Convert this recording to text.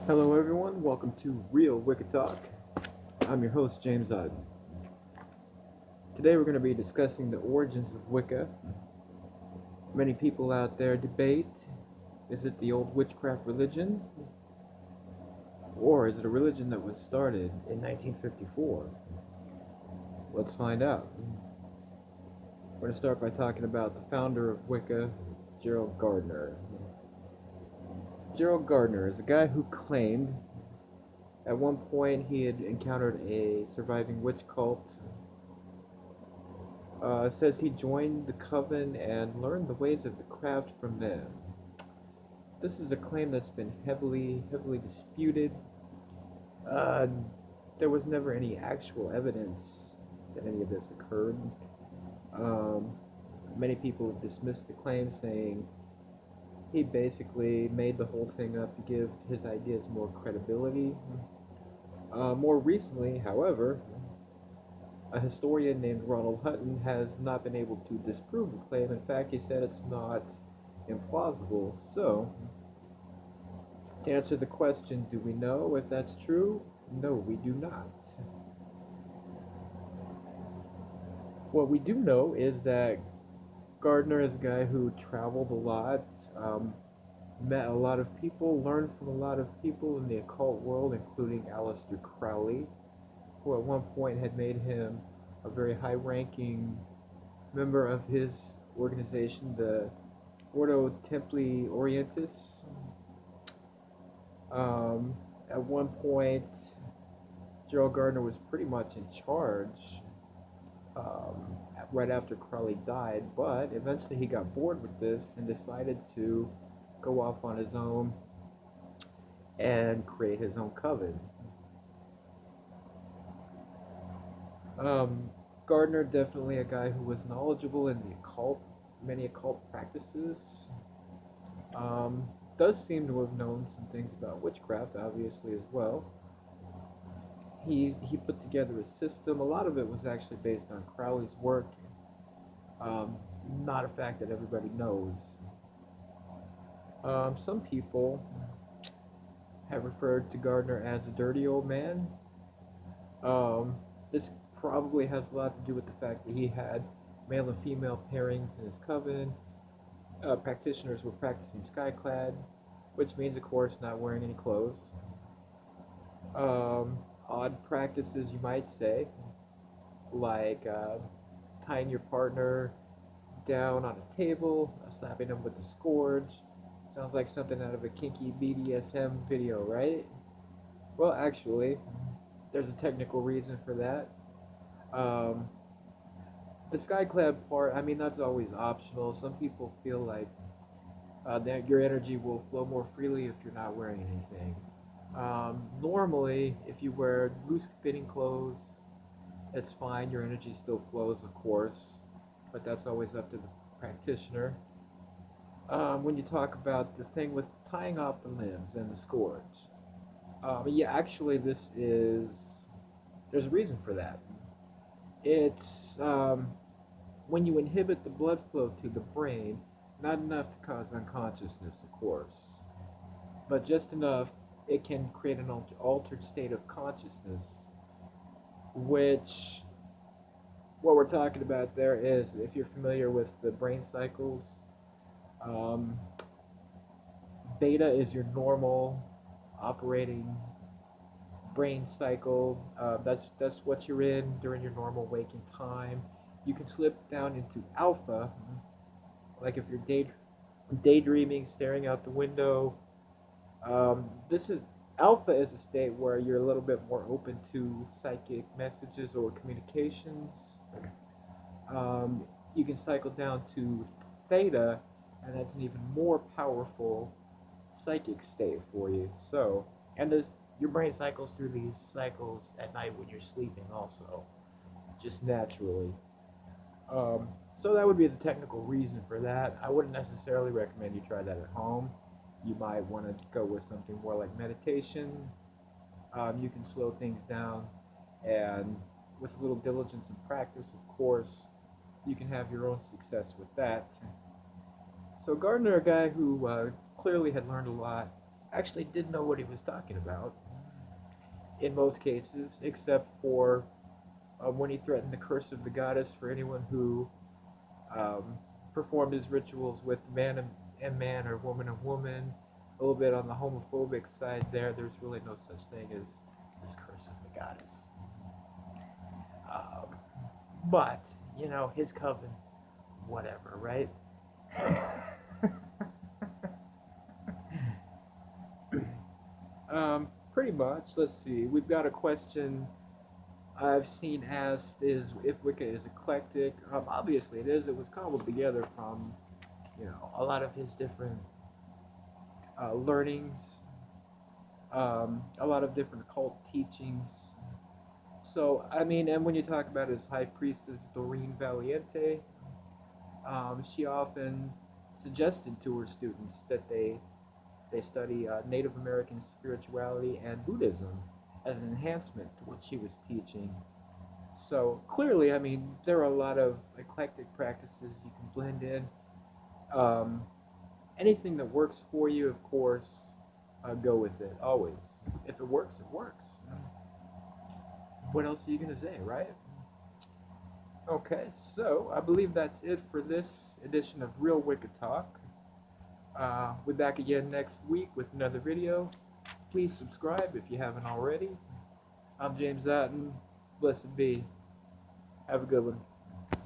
Hello, everyone. Welcome to Real Wicca Talk. I'm your host, James Odd. Today, we're going to be discussing the origins of Wicca. Many people out there debate, is it the old witchcraft religion, or is it a religion that was started in 1954? Let's find out. We're going to start by talking about the founder of Wicca, Gerald Gardner. Gerald Gardner is a guy who claimed at one point he had encountered a surviving witch cult. Says he joined the coven and learned the ways of the craft from them. This is a claim that's been heavily disputed. Uh, there was never any actual evidence that any of this occurred. Um, Many people have dismissed the claim, saying he basically made the whole thing up to give his ideas more credibility. More recently, however, a historian named Ronald Hutton has not been able to disprove the claim. In fact, he said it's not implausible. So, to answer the question, do we know if that's true? No, we do not. What we do know is that Gardner is a guy who traveled a lot, met a lot of people, learned from a lot of people in the occult world, including Aleister Crowley, who at one point had made him a very high-ranking member of his organization, the Ordo Templi Orientis. At one point, Gerald Gardner was pretty much in charge right after Crowley died, but eventually he got bored with this and decided to go off on his own and create his own coven. Um, Gardner, definitely a guy who was knowledgeable in the occult, many occult practices. Um, does seem to have known some things about witchcraft, obviously, as well. He put together a system. A lot of it was actually based on Crowley's work, um, not a fact that everybody knows. Some people have referred to Gardner as a dirty old man. This probably has a lot to do with the fact that he had male and female pairings in his coven. Practitioners were practicing skyclad, which means, of course, not wearing any clothes. Um, Odd practices, you might say, like tying your partner down on a table, slapping them with a scourge. Sounds like something out of a kinky BDSM video, right? Well, actually, there's a technical reason for that. Um, the skyclad part, I mean, that's always optional. Some people feel like that your energy will flow more freely if you're not wearing anything. Normally, if you wear loose-fitting clothes, it's fine. Your energy still flows, of course, but that's always up to the practitioner. When you talk about the thing with tying off the limbs and the scourge, yeah, actually, there's a reason for that. It's when you inhibit the blood flow to the brain, not enough to cause unconsciousness, of course, but just enough it can create an altered state of consciousness, which what we're talking about there is, if you're familiar with the brain cycles, um, beta is your normal operating brain cycle. That's what you're in during your normal waking time. You can slip down into alpha, like if you're daydreaming, staring out the window. This is Alpha is a state where you're a little bit more open to psychic messages or communications. Um, you can cycle down to theta, and that's an even more powerful psychic state for you. So, and there's your brain cycles through these cycles at night when you're sleeping, also, just naturally. So that would be the technical reason for that. I wouldn't necessarily recommend you try that at home. You might want to go with something more like meditation. You can slow things down, and with a little diligence and practice, of course, you can have your own success with that. So Gardner, a guy who clearly had learned a lot, actually did know what he was talking about in most cases, except for when he threatened the curse of the goddess for anyone who um, performed his rituals with and man or woman and woman. A little bit on the homophobic side there. There's really no such thing as this curse of the goddess. Um, but, you know, his coven, whatever, right? Pretty much. Let's see. We've got a question I've seen asked is if Wicca is eclectic. Obviously it is. It was cobbled together from, you know, a lot of his different learnings, a lot of different occult teachings. So, I mean, and when you talk about his high priestess, Doreen Valiente, she often suggested to her students that they study Native American spirituality and Buddhism as an enhancement to what she was teaching. So clearly, I mean, there are a lot of eclectic practices you can blend in. Um, Anything that works for you, of course, go with it always. If it works, it works. What else are you gonna say, right? Okay, so I believe that's it for this edition of Real Wicca Talk. We'll be back again next week with another video. Please subscribe if you haven't already. I'm James Otten. Blessed be. Have a good one.